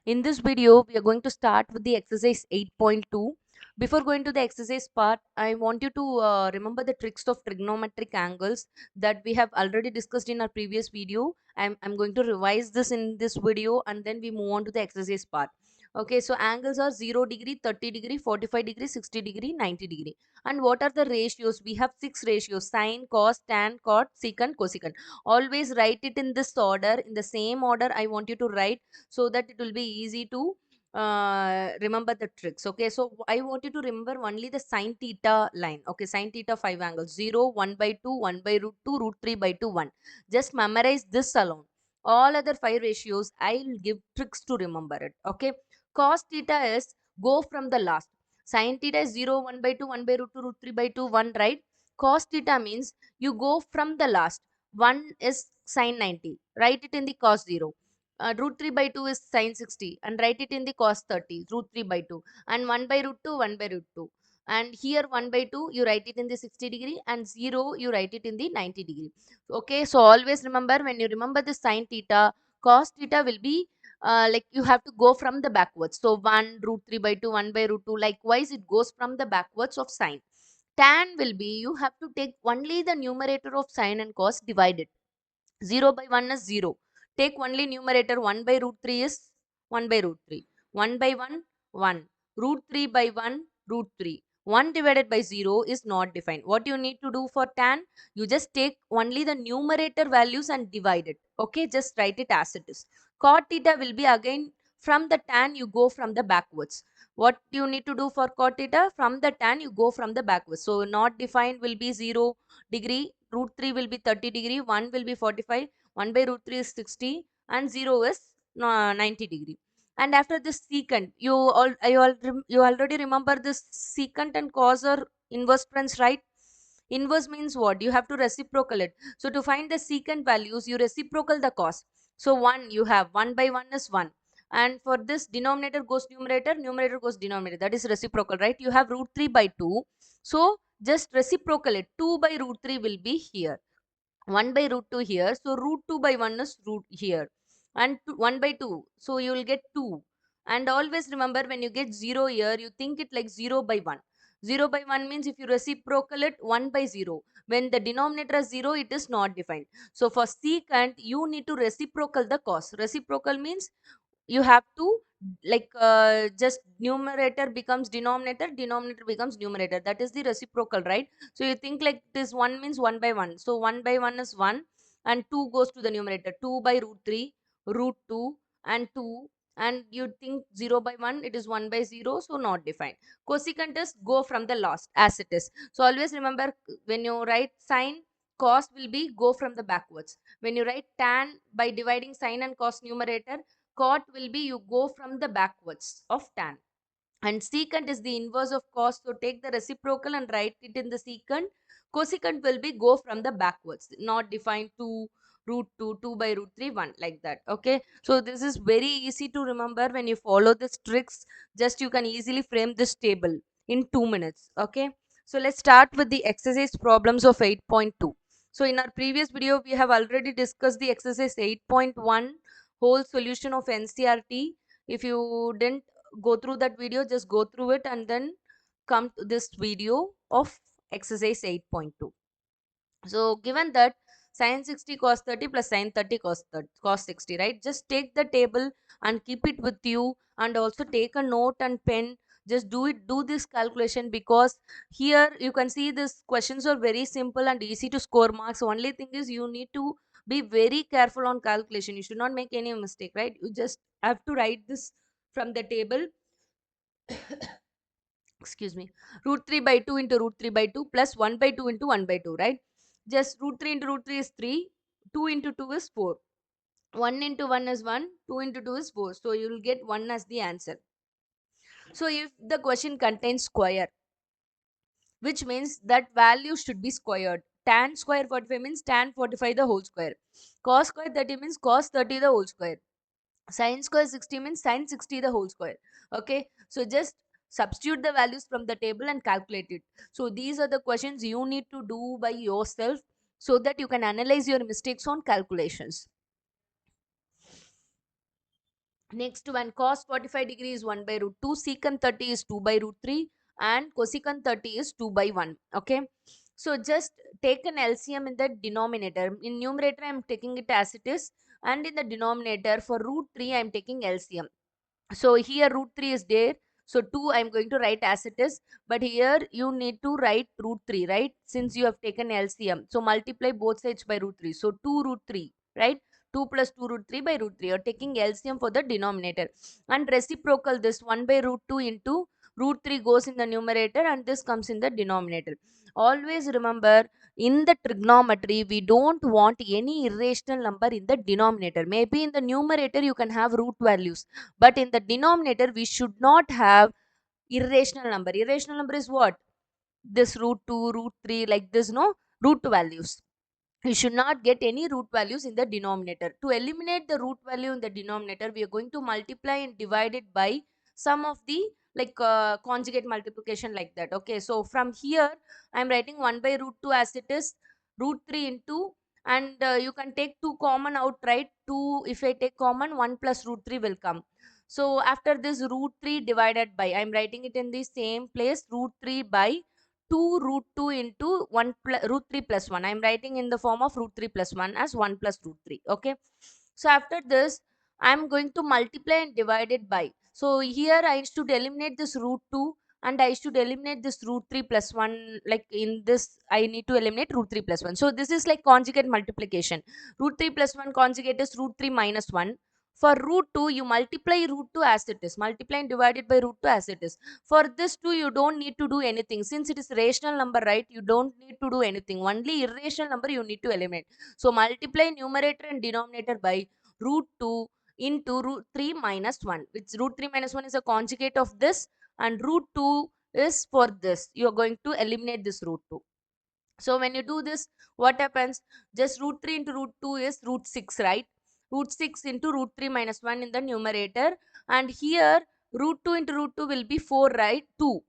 In this video, we are going to start with the exercise 8.2. Before going to the exercise part, I want you to remember the tricks of trigonometric angles that we have already discussed in our previous video. I'm going to revise this in this video and then we move on to the exercise part. Okay, so angles are 0 degree, 30 degree, 45 degree, 60 degree, 90 degree. And what are the ratios? We have 6 ratios: sine, cos, tan, cot, secant, cosecant. Always write it in this order, in the same order I want you to write, so that it will be easy to remember the tricks. Okay, so I want you to remember only the sine theta line. Okay, sine theta 5 angles: 0, 1 by 2, 1 by root 2, root 3 by 2, 1. Just memorize this alone. All other 5 ratios I'll give tricks to remember it. Okay, cos theta is go from the last. Sine theta is 0, 1 by 2, 1 by root 2, root 3 by 2, 1, right? Cos theta means you go from the last. 1 is sine 90, write it in the cos 0. Root 3 by 2 is sine 60 and write it in the cos 30, root 3 by 2, and 1 by root 2, 1 by root 2. And here 1 by 2 you write it in the 60 degree and 0 you write it in the 90 degree. Okay, so always remember, when you remember the sine theta, cos theta will be like you have to go from the backwards. So 1 root 3 by 2, 1 by root 2, likewise it goes from the backwards of sine. Tan will be you have to take only the numerator of sine and cos, divide it. 0 by 1 is 0. Take only numerator. 1 by root 3 is 1 by root 3. 1 by 1, 1. Root 3 by 1, root 3. 1 divided by 0 is not defined. What you need to do for tan? You just take only the numerator values and divide it. Okay, just write it as it is. Cot theta will be again from the tan you go from the backwards. What you need to do for cot theta? From the tan you go from the backwards. So not defined will be 0 degree, root 3 will be 30 degree, 1 will be 45, 1 by root 3 is 60, and 0 is 90 degree. And after this secant, you already remember this secant and cos are inverse friends, right? Inverse means what? You have to reciprocal it. So to find the secant values, you reciprocal the cos. So 1 you have, 1 by 1 is 1. And for this, denominator goes numerator, numerator goes denominator. That is reciprocal, right? You have root 3 by 2. So just reciprocal it. 2 by root 3 will be here. 1 by root 2 here. So root 2 by 1 is root here. And 1 by 2. So you will get 2. And always remember, when you get 0 here, you think it like 0 by 1. 0 by 1 means if you reciprocal it, 1 by 0. When the denominator is 0, it is not defined. So for secant, you need to reciprocal the cos. Reciprocal means you have to like just numerator becomes denominator, denominator becomes numerator. That is the reciprocal, right? So you think like this 1 means 1 by 1. So 1 by 1 is 1 and 2 goes to the numerator. 2 by root 3, root 2 and 2, and you think 0 by 1, it is 1 by 0, so not defined. Cosecant is go from the last as it is. So always remember, when you write sine, cos will be go from the backwards. When you write tan, by dividing sine and cos numerator, cot will be you go from the backwards of tan. And secant is the inverse of cos, so take the reciprocal and write it in the secant. Cosecant will be go from the backwards, not defined. 2 root 2, 2 by root 3, 1, like that. Okay, so this is very easy to remember. When you follow these tricks, just you can easily frame this table in 2 minutes. Okay, so let's start with the exercise problems of 8.2. So in our previous video, we have already discussed the exercise 8.1 whole solution of NCERT. If you didn't go through that video, just go through it and then come to this video of exercise 8.2. So given that sin 60 cos 30 plus sin 30 cos 60, right? Just take the table and keep it with you, and also take a note and pen. Just do this calculation, because here you can see these questions are very simple and easy to score marks. Only thing is you need to be very careful on calculation. You should not make any mistake, right? You just have to write this from the table. Excuse me. Root 3 by 2 into root 3 by 2 plus 1 by 2 into 1 by 2, right? Just root 3 into root 3 is 3, 2 into 2 is 4, 1 into 1 is 1, 2 into 2 is 4. So you will get 1 as the answer. So if the question contains square, which means that value should be squared. Tan square 45 means tan 45 the whole square. Cos square 30 means cos 30 the whole square. Sin square 60 means sin 60 the whole square. Okay, so just substitute the values from the table and calculate it. So these are the questions you need to do by yourself, so that you can analyze your mistakes on calculations. Next one, cos 45 degree is 1 by root 2, secant 30 is 2 by root 3, and cosecant 30 is 2 by 1. Okay, so just take an LCM in the denominator. In numerator I am taking it as it is, and in the denominator for root 3 I am taking LCM. So here root 3 is there, so 2 I'm going to write as it is, but here you need to write root 3, right, since you have taken LCM. So multiply both sides by root 3, so 2 root 3, right, 2 plus 2 root 3 by root 3. You're taking LCM for the denominator, and reciprocal, this 1 by root 2 into root 3 goes in the numerator and this comes in the denominator. Always remember, in the trigonometry we don't want any irrational number in the denominator. Maybe in the numerator you can have root values, but in the denominator we should not have irrational number. Irrational number is what? This root 2, root 3, like this, no, root values. We should not get any root values in the denominator. To eliminate the root value in the denominator, we are going to multiply and divide it by some of the, like conjugate multiplication, like that. Okay, so from here I am writing 1 by root 2 as it is, root 3 into, and you can take 2 common out, right? 2, if I take common, 1 plus root 3 will come. So after this, root 3 divided by, I am writing it in the same place, root 3 by 2 root 2 into 1 plus root 3 plus 1. I am writing in the form of root 3 plus 1 as 1 plus root 3. Okay, so after this I am going to multiply and divide it by, so here I should eliminate this root 2 and I should eliminate this root 3 plus 1, like in this I need to eliminate root 3 plus 1. So this is like conjugate multiplication. Root 3 plus 1 conjugate is root 3 minus 1. For root 2 you multiply root 2 as it is, multiply and divide it by root 2 as it is. For this 2 you don't need to do anything, since it is rational number, right? You don't need to do anything, only irrational number you need to eliminate. So multiply numerator and denominator by root 2 into root 3 minus 1, which root 3 minus 1 is a conjugate of this, and root 2 is for this. You are going to eliminate this root 2. So when you do this, what happens? Just root 3 into root 2 is root 6, right? Root 6 into root 3 minus 1 in the numerator, and here root 2 into root 2 will be 4, right? 2.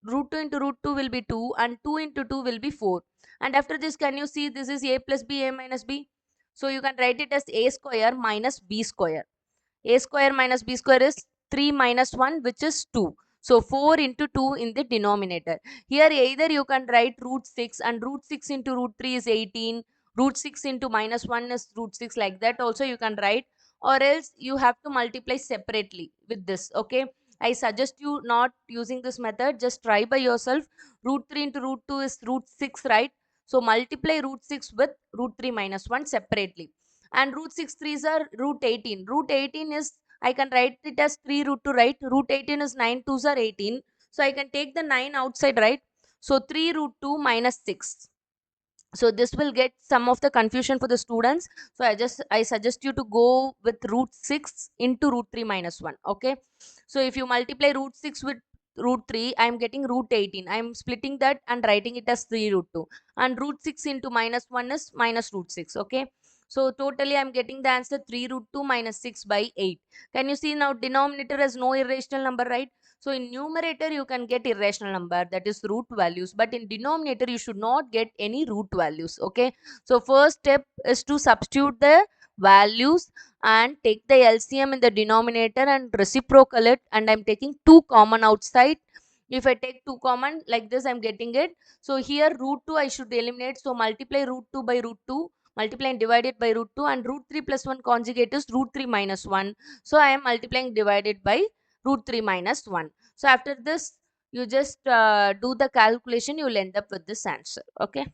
Root 2 into root 2 will be 2, and 2 into 2 will be 4. And after this, can you see this is a plus b, a minus b? So you can write it as a square minus b square. A square minus b square is 3 minus 1, which is 2. So 4 into 2 in the denominator. Here either you can write root 6, and root 6 into root 3 is 18. Root 6 into minus 1 is root 6, like that also you can write, or else you have to multiply separately with this. Okay, I suggest you not using this method, just try by yourself. Root 3 into root 2 is root 6, right? So multiply root 6 with root 3 minus 1 separately, and root 6 threes are root 18. Root 18 is, I can write it as 3 root 2, right? Root 18 is 9 twos are 18, so I can take the 9 outside, right? So 3 root 2 minus 6. So this will get some of the confusion for the students, so I suggest you to go with root 6 into root 3 minus 1. Okay, so if you multiply root 6 with root 3, I am getting root 18. I am splitting that and writing it as 3 root 2, and root 6 into minus 1 is minus root 6. Okay, so totally I am getting the answer 3 root 2 minus 6 by 8. Can you see now? Denominator has no irrational number, right? So in numerator you can get irrational number, that is root values, but in denominator you should not get any root values. Okay, so first step is to substitute the values and take the LCM in the denominator and reciprocal it, and I'm taking 2 common outside. If I take 2 common, like this I'm getting it. So here root 2 I should eliminate, so multiply root 2 by root 2, multiply and divide it by root 2, and root 3 plus 1 conjugate is root 3 minus 1, so I am multiplying divided by root 3 minus 1. So after this, you just do the calculation, you will end up with this answer. Okay,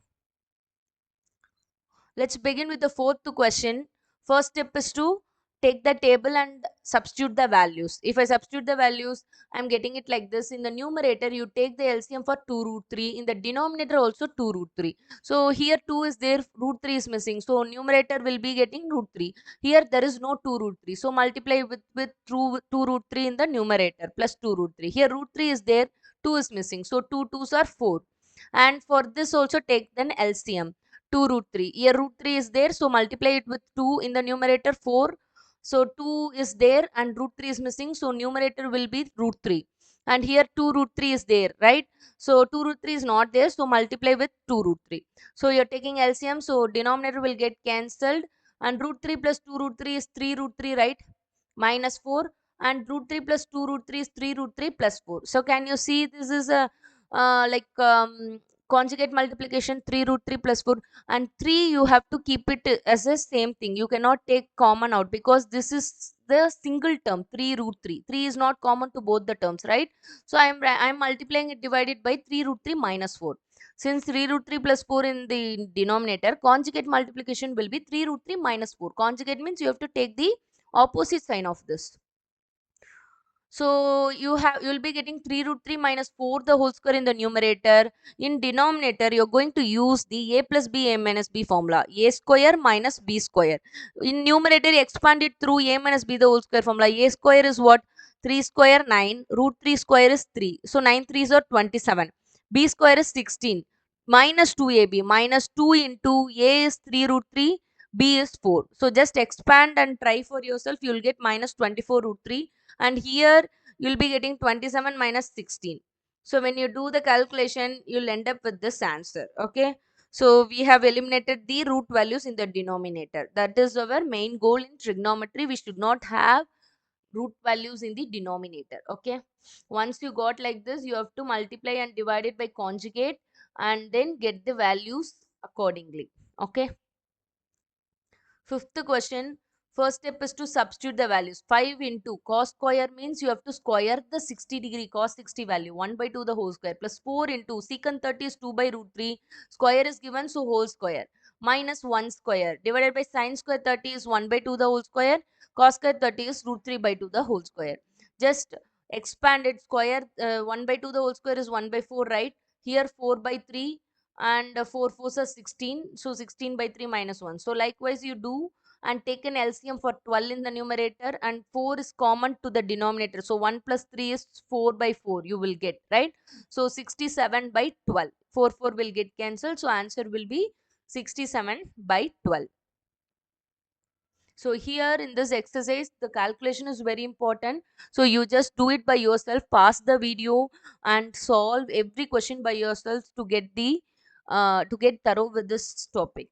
let's begin with the fourth question. First step is to take the table and substitute the values. If I substitute the values, I am getting it like this. In the numerator, you take the LCM for 2 root 3. In the denominator also 2 root 3. So here 2 is there, root 3 is missing. So numerator will be getting root 3. Here there is no 2 root 3. So multiply with 2 root 3 in the numerator plus 2 root 3. Here root 3 is there, 2 is missing. So 2 twos are 4. And for this also take then LCM. 2 root 3. Here root 3 is there, so multiply it with 2 in the numerator, 4. So 2 is there and root 3 is missing, so numerator will be root 3. And here 2 root 3 is there, right? So 2 root 3 is not there, so multiply with 2 root 3. So you're taking LCM, so denominator will get cancelled, and root 3 plus 2 root 3 is 3 root 3, right? minus 4, and root 3 plus 2 root 3 is 3 root 3 plus 4. So can you see this is a like conjugate multiplication, 3 root 3 plus 4, and 3 you have to keep it as a same thing. You cannot take common out because this is the single term 3 root 3. 3 is not common to both the terms, right? So I'm multiplying it divided by 3 root 3 minus 4. Since 3 root 3 plus 4 in the denominator, conjugate multiplication will be 3 root 3 minus 4. Conjugate means you have to take the opposite sign of this. So you'll be getting 3 root 3 minus 4 the whole square in the numerator. In denominator, you're going to use the a plus b, a minus b formula. A square minus b square. In numerator, expand it through a minus b the whole square formula. A square is what? 3 square 9. Root 3 square is 3. So 9 3s are 27. B square is 16. Minus 2ab. Minus 2 into a is 3 root 3. B is 4. So just expand and try for yourself. You'll get minus 24 root 3, and here you'll be getting 27 minus 16. So when you do the calculation, you'll end up with this answer. Okay, so we have eliminated the root values in the denominator. That is our main goal in trigonometry. We should not have root values in the denominator. Okay, once you got like this, you have to multiply and divide it by conjugate and then get the values accordingly. Okay, fifth question. First step is to substitute the values. 5 into cos square means you have to square the 60-degree cos 60 value. 1 by 2 the whole square, plus 4 into secant 30 is 2 by root 3. Square is given, so whole square. Minus 1 square divided by sin square 30 is 1 by 2 the whole square. Cos square 30 is root 3 by 2 the whole square. Just expand it. Square 1 by 2 the whole square is 1 by 4, right? Here 4 by 3, and 4 4s are 16. So 16 by 3 minus 1. So likewise you do and take an LCM for 12 in the numerator, and 4 is common to the denominator. So 1 plus 3 is 4 by 4 you will get, right? So 67 by 12. 4 4 will get cancelled. So answer will be 67 by 12. So here in this exercise, the calculation is very important. So you just do it by yourself, pause the video and solve every question by yourself to get thorough with this topic.